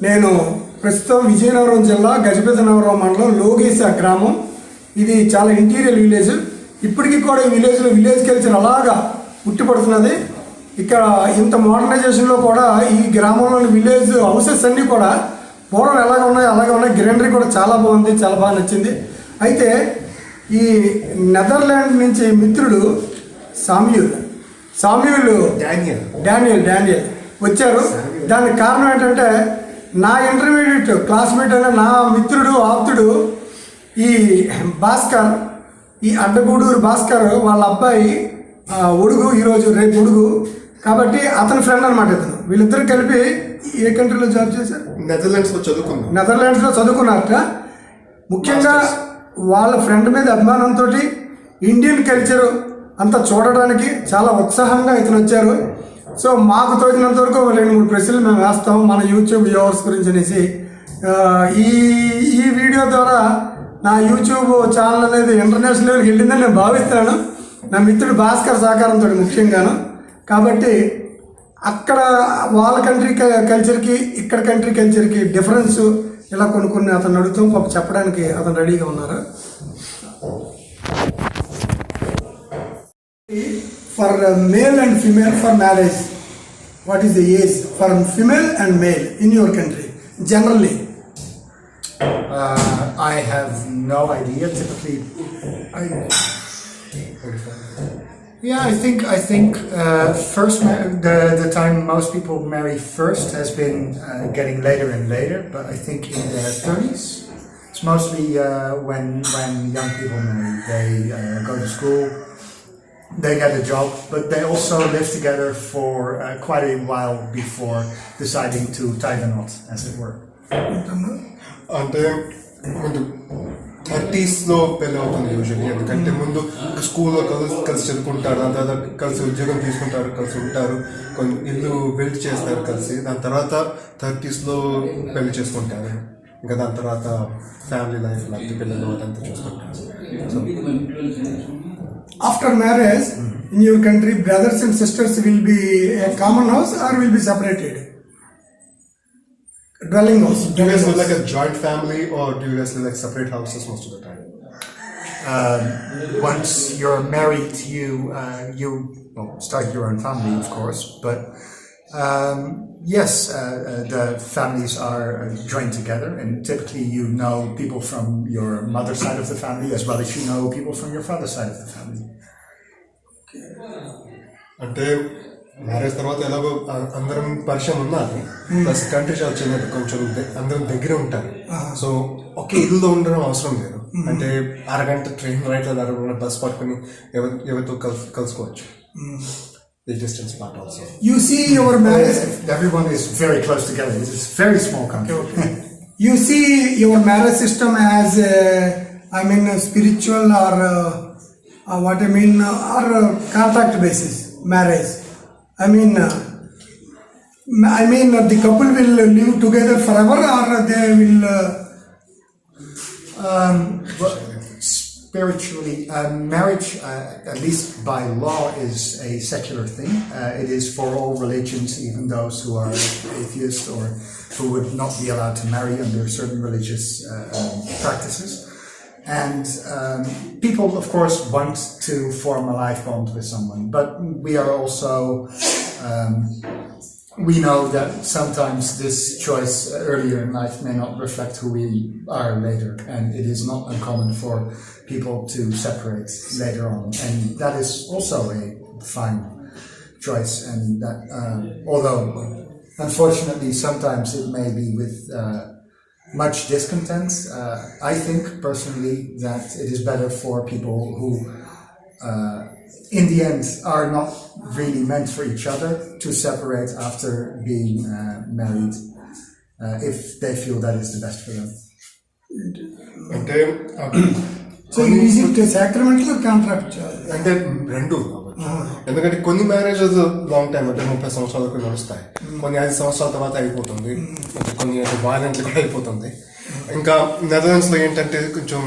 నేను ప్రస్తుతం విజయనగరం జిల్లా గజపతినగరం మండలం లోగిసా గ్రామం. ఇది చాలా ఇంటీరియర్ విలేజ్. ఇప్పటికీ కూడా ఈ విలేజ్ కల్చర్ అలాగా పుట్టిపడుతున్నది. ఇక్కడ ఇంత మోడర్నైజేషన్లో కూడా ఈ గ్రామంలోని విలేజ్ హౌసెస్ అన్నీ కూడా పూర్వం అలాగే ఉన్నాయి. గ్రీనరీ కూడా చాలా బాగుంది, చాలా బాగా నచ్చింది. అయితే ఈ నెదర్లాండ్ నుంచి మిత్రుడు సామ్యూల్ డానియల్ వచ్చారు. దానికి కారణం ఏంటంటే నా ఇంటర్మీడియట్ క్లాస్మేట్ అయిన నా మిత్రుడు ఆప్తుడు ఈ భాస్కర్, ఈ అడ్డగూడూరు భాస్కర్ వాళ్ళ అబ్బాయి ఒడుగు, ఈరోజు రేపు ఒడుగు, కాబట్టి అతని ఫ్రెండ్ అనమాట ఇతను. వీళ్ళిద్దరు కలిపి ఏ కంట్రీలో జాబ్ చేశారు? నెదర్లాండ్స్లో చదువుకున్నారట. ముఖ్యంగా వాళ్ళ ఫ్రెండ్ మీద అభిమానంతో ఇండియన్ కల్చర్ అంతా చూడడానికి చాలా ఉత్సాహంగా ఇతను వచ్చారు. సో మాకు తోచినంత వరకు 2-3 ప్రశ్నలు మేము వేస్తాం మన యూట్యూబ్ వ్యూవర్స్ గురించి అనేసి. ఈ వీడియో ద్వారా నా యూట్యూబ్ ఛానల్ అనేది ఇంటర్నేషనల్ లెవెల్కి వెళ్ళిందని నేను భావిస్తున్నాను, నా మిత్రుడు భాస్కర్ సహకారంతో ముఖ్యంగాను. కాబట్టి అక్కడ వాళ్ళ కంట్రీ కల్చర్కి ఇక్కడ కంట్రీ కల్చర్కి డిఫరెన్స్ ఇలా కొన్ని అతను అడుగుతాం, పాప చెప్పడానికి అతను రెడీగా ఉన్నారు. For male and female for marriage, what is the age for female and male in your country generally? I have no idea. Typically, I think first the time most people marry first has been getting later and later. But I think in their 30s, it's mostly when young people marry. They go to school. They get a job, but they also live together for quite a while before deciding to tie the knot, as it were. అంటే ముందు 30sలో పెళ్ళి అవుతుంది usually. ఎందుకంటే ముందు స్కూల్లో కలిసి చదువుకుంటారు, దాని తర్వాత కలిసి ఉద్యోగం తీసుకుంటారు, కలిసి ఉంటారు, కొన్ని ఇల్లు బిల్డ్ చేస్తారు కలిసి. దాని తర్వాత 30sలో పెళ్లి చేసుకుంటారు. ఇంకా దాని తర్వాత ఫ్యామిలీ లైఫ్ లాంటి పిల్లలు అదంతా చూసుకుంటారు. After marriage, in your country, brothers and sisters will be a common house or will be separated? Dwelling house. Do you guys live like a joint family or do you guys live like separate houses most of the time? Once you're married, you start your own family, of course. But yes, the families are joined together, and typically you know people from your mother's side of the family as well as you know people from your father's side of the family. అంటే marriage తర్వాత ఎలాగో అందరం పరిచయం ఉన్నారు, plus country చాలా చిన్నది, కొంచెం అందరం దగ్గర ఉంటారు. సో ఒకే ఇల్లులో ఉండడం అవసరం లేదు. అంటే అరగంట ట్రైన్ రైట్ అరగంట బస్ పట్టుకుని ఎవరితో కలుసుకోవచ్చు. The distance part also. You see your marriage. Everyone is very close together. This is a very small country. Okay. You see your marriage system as spiritual or or contract basis marriage. The couple will live together forever or they will. Spiritually, marriage, at least by law, is a secular thing. It is for all religions, even those who are atheists or who would not be allowed to marry under certain religious practices. And people, of course, want to form a life bond with someone, but we are also we know that sometimes this choice earlier in life may not reflect who we are later, and it is not uncommon for people to separate later on, and that is also a fine choice. And that, although unfortunately sometimes it may be with much discontent, I think personally that it is better for people who in the end are not really meant for each other to separate after being married, if they feel that is the best for them. So is it sacramental or contract? అంటే రెండు. ఎందుకంటే కొన్ని marriages long time అంటే 30 సంవత్సరాల వరకు నడుస్తాయి, కొన్ని 5 సంవత్సరాల తర్వాత అయిపోతుంది, కొన్ని వైలెంట్ కూడా అయిపోతుంది. ఇంకా నెదర్లాండ్స్లో ఏంటంటే కొంచెం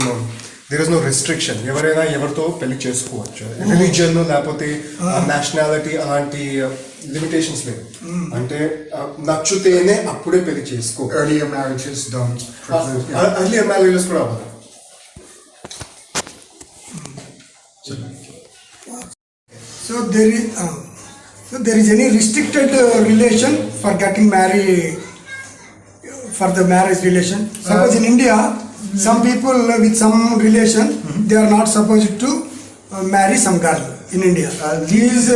there is no restriction. ఎవరైనా ఎవరితో పెళ్లి చేసుకోవచ్చు. రిలీజియన్ లేకపోతే నేషనాలిటీ అలాంటి లిమిటేషన్స్ లేవు. అంటే నచ్చితేనే అప్పుడే పెళ్లి చేసుకో. Earlier marriages don't preclude. Early marriages కూడా అవ్వదు. So there is any restricted relation for getting married, for the marriage relation? Suppose in India, some people with some relation, they are not supposed to marry some girl in India. Is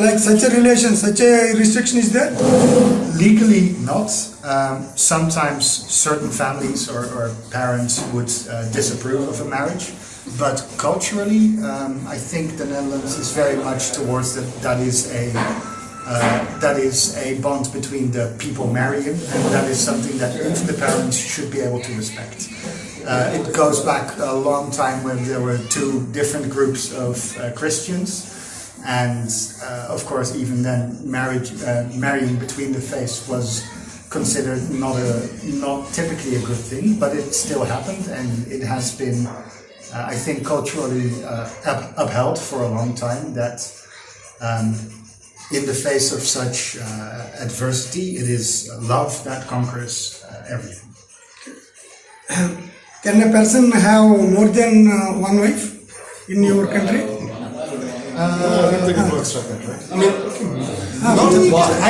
like such a relation, such a restriction is there? Legally not. Sometimes certain families or parents would disapprove of a marriage, but culturally, I think the Netherlands is very much towards that is a bond between the people marrying, and that is something that even the parents should be able to respect. It goes back a long time when there were two different groups of Christians, and of course even then marrying between the faiths was considered not typically a good thing, but it still happened, and it has been I think culturally upheld for a long time that in the face of such adversity, it is love that conquers everything. Can a person have more than one wife in your country? I don't think it works like that, right? I mean,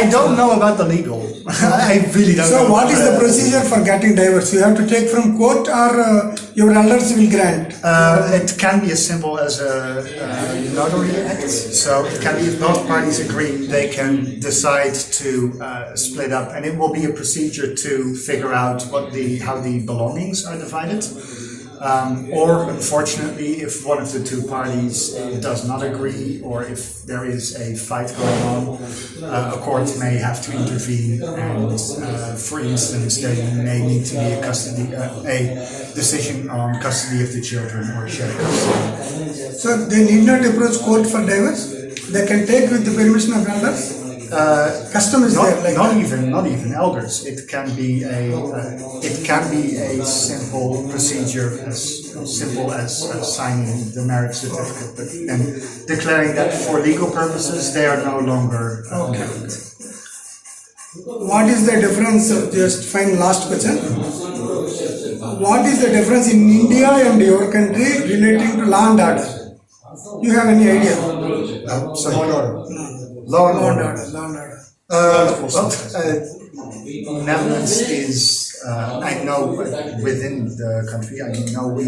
I don't know about the legal. I really don't know. So what is the procedure for getting divorce? You have to take from court, or your elders will grant? It can be as simple as a notary act. So it can be if both parties agree, they can decide to split up, and it will be a procedure to figure out how the belongings are divided. Or unfortunately, if one of the two parties does not agree, or if there is a fight going on, a court may have to intervene, and for instance, there may need to be a decision on custody of the children or shared custody. So they need not approach court for divorce? They can take with the permission of elders? Custom is there, like not even elders. It can be a simple procedure, as simple as signing the marriage certificate and declaring that for legal purposes they are no longer married. What is the difference? Just fine. Last question. What is the difference in India and your country relating to law and order? You have any idea? Law and order. Netherlands is, I know within the country, I know we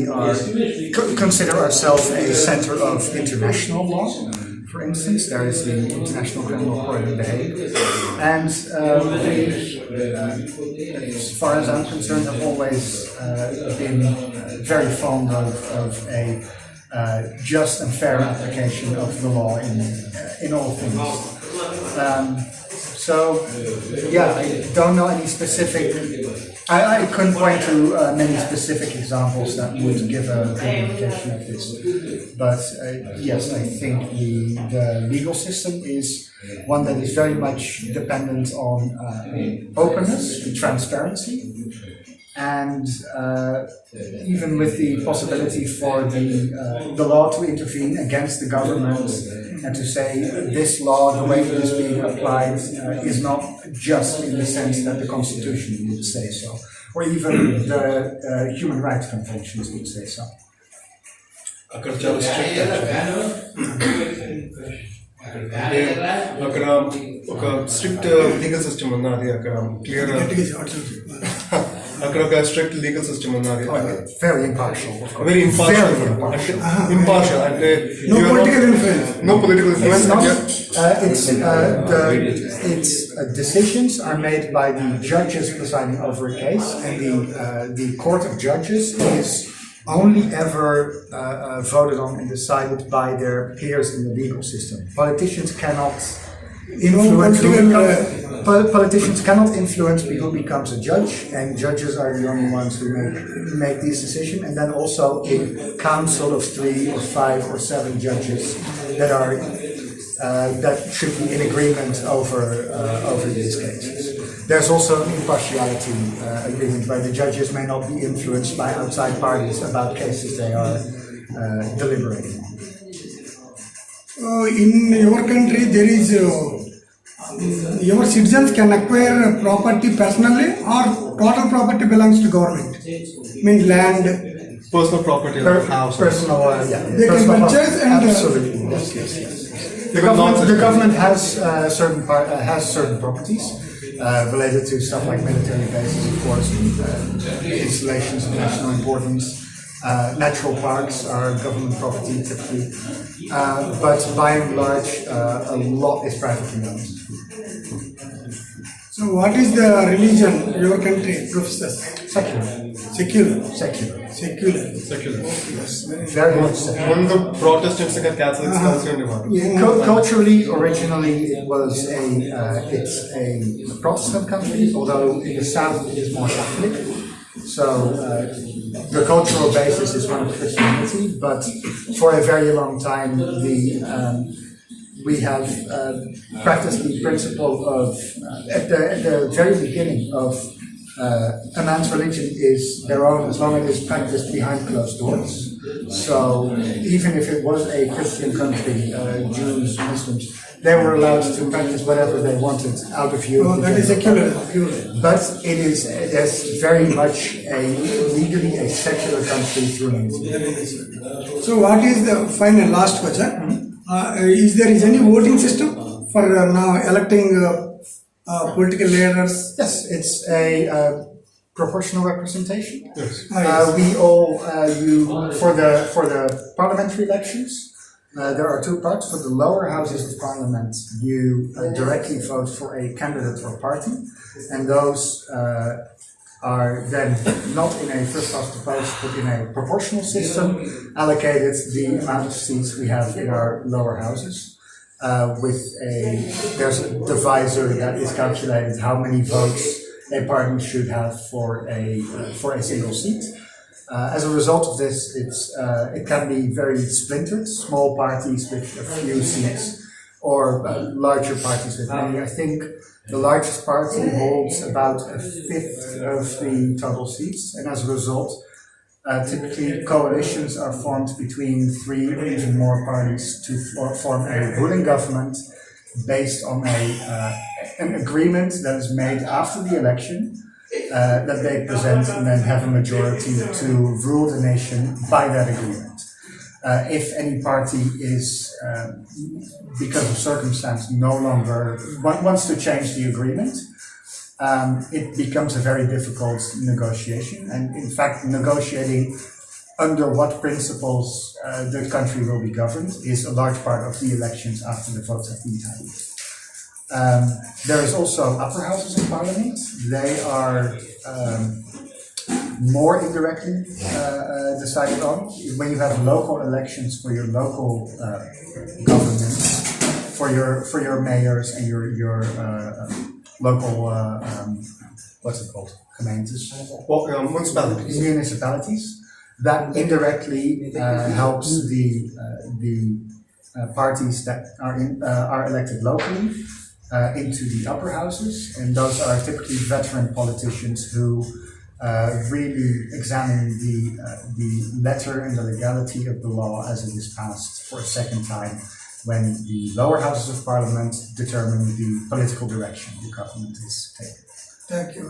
consider ourselves a center of international law. For instance, there is the International Criminal Court in The Hague, and as far as I'm concerned, have always been very fond of a just and fair application of the law in all things. So, yeah, I don't know any specific. I couldn't point to many specific examples that would give a good indication of this. But yes, I think the legal system is one that is very much dependent on openness and transparency. And even with the possibility for the law to intervene against the government and to say this law, the way it is being applied, is not just in the sense that the Constitution would say so, or even the Human Rights Conventions would say so. అక్కడ చాలా strict అంటే అక్కడ ఒక strict legal system ఉన్నది. అక్కడ clear అక్కడ ఒక strict legal system ఉన్నది. Very impartial. Very impartial. Impartial. అంటే no political influence. No political influence. Its decisions are made by the judges presiding over a case, and the court of judges is only ever voted on and decided by their peers in the legal system. Politicians cannot influence who becomes a judge, and judges are the only ones who make these decisions. And then also a council of 3 or 5 or 7 judges that should be in agreement over these cases. There's also an impartiality agreement where the judges may not be influenced by outside parties about cases they are deliberating on. In your country, there is Your citizens can acquire property personally or total property belongs to government? Means land, Personal property like house. Personal, yeah. They can personal purchase and, absolutely. Yes, yes, yes. They can not- The government has certain properties related to stuff like military bases, of course, and installations of national importance. Natural parks are government property typically, but by and large, a lot is privately owned. so what is the religion your country professes? Secular. Secular. Secular. Secular. Secular. Very much secular. ముందు Protestants గా Catholics కలిసి ఉండేవారు. Culturally, originally, it was it's a Protestant country, although in the south it is more Catholic. So the cultural basis is one of Christianity, but for a very long time we have practiced the principle of at the very beginning of a man's religion is their own as long as it is practiced behind closed doors. So even if it was a Christian country, Jews, Muslims, they were allowed to practice whatever they wanted out of view. Oh, that is secular. But it's very much legally a secular country through and through. So what is the final last question? Is there any voting system for now electing political leaders? Yes, it's a proportional representation. Yes. We all for the parliamentary elections. There are two parts. For the lower houses of parliament, you directly vote for a candidate or party, and those are then not in a first past the post, but in a proportional system, allocated the amount of seats we have in our lower houses. There's a divisor that is calculated how many votes a party should have for a single seat. As a result of this, it can be very splintered, small parties with a few seats, or larger parties with many. I think the largest party holds about a fifth of the total seats, and as a result, typically coalitions are formed between 3 or even more parties to form a ruling government based on an agreement that is made after the election. That they present and then have a majority to rule the nation by that agreement. If any party is, because of circumstance, no longer wants to change the agreement, it becomes a very difficult negotiation. And in fact, negotiating under what principles the country will be governed is a large part of the elections after the votes have been tallied. There is also upper houses of parliament. They are more indirectly decided on. When you have local elections for your local governments, for your mayors and your local what's it called? Gemeentes. Municipalities. That indirectly helps the parties that are elected locally into the upper houses, and those are typically veteran politicians who really examine the letter and the legality of the law as it is passed for a second time when the lower houses of parliament determine the political direction the government is taking. Thank you.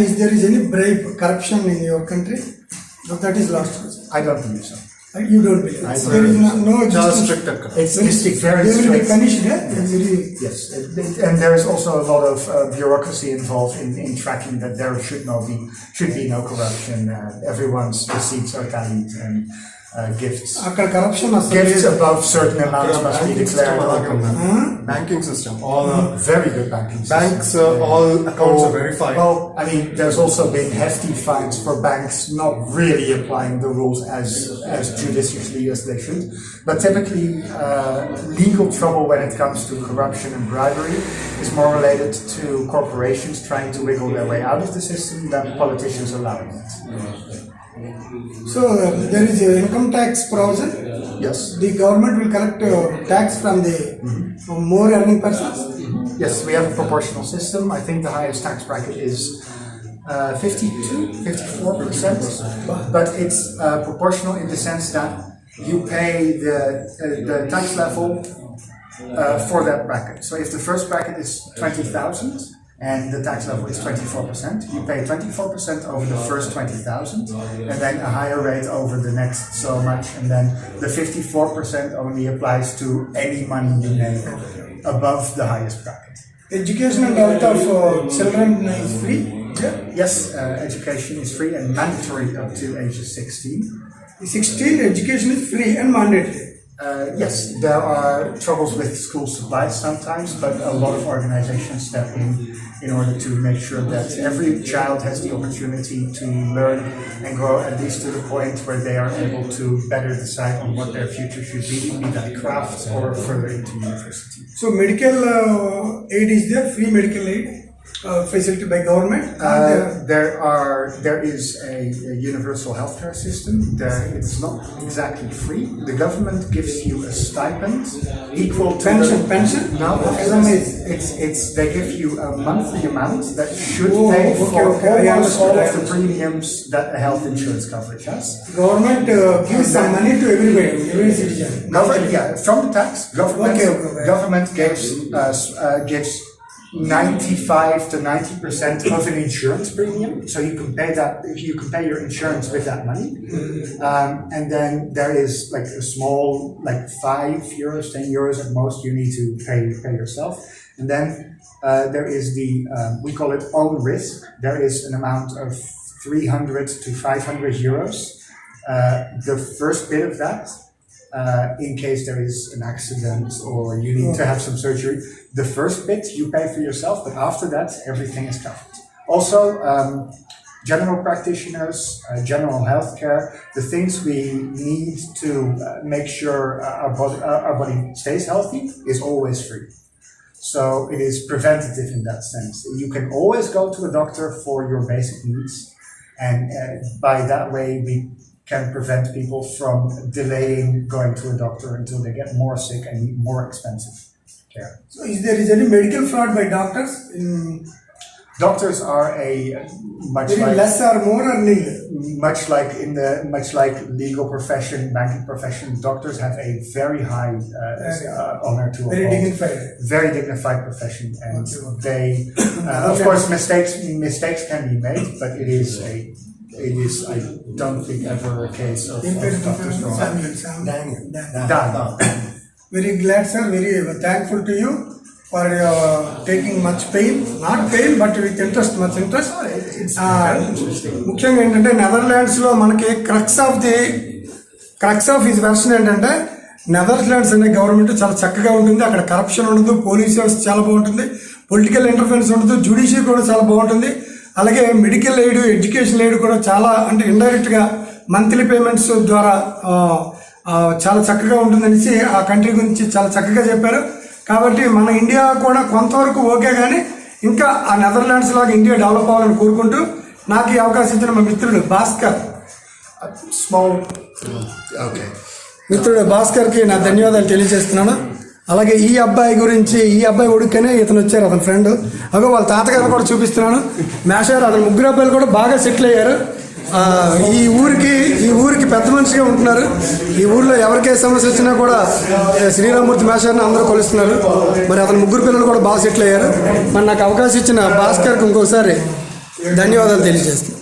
Is there any bribe, corruption in your country? No, that is last question. I don't believe so. You don't believe? There is no Just justice. It's very They will be strict. punished. Yes, and there is also a lot of bureaucracy involved in tracking that there should be no corruption. Everyone's receipts are tallied and gifts అక్కడ corruption gifts above certain amounts must be declared. Banking system, all Very good banking system. banks, all accounts are verified. Well, I mean, there's also been hefty fines for banks not really applying the rules as judiciously as they should. But typically, legal trouble when it comes to corruption and bribery is more related to corporations trying to wiggle their way out of the system than politicians allowing it. So there is a income tax provision. Yes. The government will collect tax from the more earning persons. Yes, we have a proportional system. I think the highest tax bracket is 54%, but it's proportional in the sense that you pay the tax level for that bracket. So if the first bracket is 20,000 and the tax level is 24%, you pay 24% over the first 20,000 and then a higher rate over the next so much, and then the 54% only applies to any money you make above the highest bracket. Education and health of children is free? Yes, education is free and mandatory up to ages 16. 16, education is free and mandatory. Yes, there are troubles with school supplies sometimes, but a lot of organizations step in order to make sure that every child has the opportunity to learn and grow, at least to the point where they are able to better decide on what their future should be that crafts or further into university. So medical aid is there, free medical aid facility by government? There is a universal healthcare system. It's not exactly free. The government gives you a stipend equal to pension? No, it's they give you a monthly amount that should pay for almost all of the premiums that a health insurance coverage has. Government gives some money to everybody, every citizen. From the tax, government gives 95 to 90% of an insurance premium, so you can pay that. You can pay your insurance with that money, and then there is like a small, like €5, €10 at most. You need to pay yourself, and then there is the we call it own risk. There is an amount of 300 to 500 euros. The first bit of that. In case there is an accident or you need to have some surgery. The first bit you pay for yourself, but after that, everything is covered. Also, general practitioners, general healthcare, the things we need to make sure our body stays healthy is always free. So it is preventative in that sense. You can always go to a doctor for your basic needs, and by that way we can prevent people from delaying going to a doctor until they get more sick and need more expensive care. So is there any medical fraud by doctors? Doctors are less or more or nil? Much like legal profession, banking profession, doctors have a very high honor to uphold. Very dignified profession, and they of course mistakes can be made, but it is I don't think ever a case of doctors wrong. Daniel. Very glad, sir. Very thankful to you for taking much pain. Not pain, but with interest, much interest. ముఖ్యంగా ఏంటంటే నెదర్లాండ్స్లో మనకి crux of his version ఏంటంటే Netherlands అనే government చాలా చక్కగా ఉంటుంది. అక్కడ corruption ఉండదు, పోలీస్ వ్యవస్థ చాలా బాగుంటుంది, పొలిటికల్ ఇంటర్ఫరెన్స్ ఉండదు, జ్యుడిషియరీ కూడా చాలా బాగుంటుంది. అలాగే మెడికల్ ఎయిడ్, ఎడ్యుకేషన్ ఎయిడ్ కూడా చాలా అంటే ఇండైరెక్ట్గా మంత్లీ పేమెంట్స్ ద్వారా చాలా చక్కగా ఉంటుందనేసి ఆ కంట్రీ గురించి చాలా చక్కగా చెప్పారు. కాబట్టి మన ఇండియా కూడా కొంతవరకు ఓకే, కానీ ఇంకా ఆ నెదర్లాండ్స్ లాగా ఇండియా డెవలప్ అవ్వాలని కోరుకుంటూ నాకు ఈ అవకాశం ఇచ్చిన మా మిత్రుడు భాస్కర్కి నా ధన్యవాదాలు తెలియజేస్తున్నాను. అలాగే ఈ అబ్బాయి ఉడికనే ఇతను వచ్చారు, అతని ఫ్రెండ్. అగో వాళ్ళ తాతగారు కూడా చూపిస్తున్నాను. మేషారు అతను ముగ్గురు అబ్బాయిలు కూడా బాగా సెటిల్ అయ్యారు. ఈ ఊరికి పెద్ద మనిషిగా ఉంటున్నారు. ఈ ఊర్లో ఎవరికే సమస్య వచ్చినా కూడా శ్రీరామూర్తి మేషారిని అందరూ కొలుస్తున్నారు. మరి అతని ముగ్గురు పిల్లలు కూడా బాగా సెటిల్ అయ్యారు. మరి నాకు అవకాశం ఇచ్చిన భాస్కర్కి ఇంకోసారి ధన్యవాదాలు తెలియజేస్తున్నాను.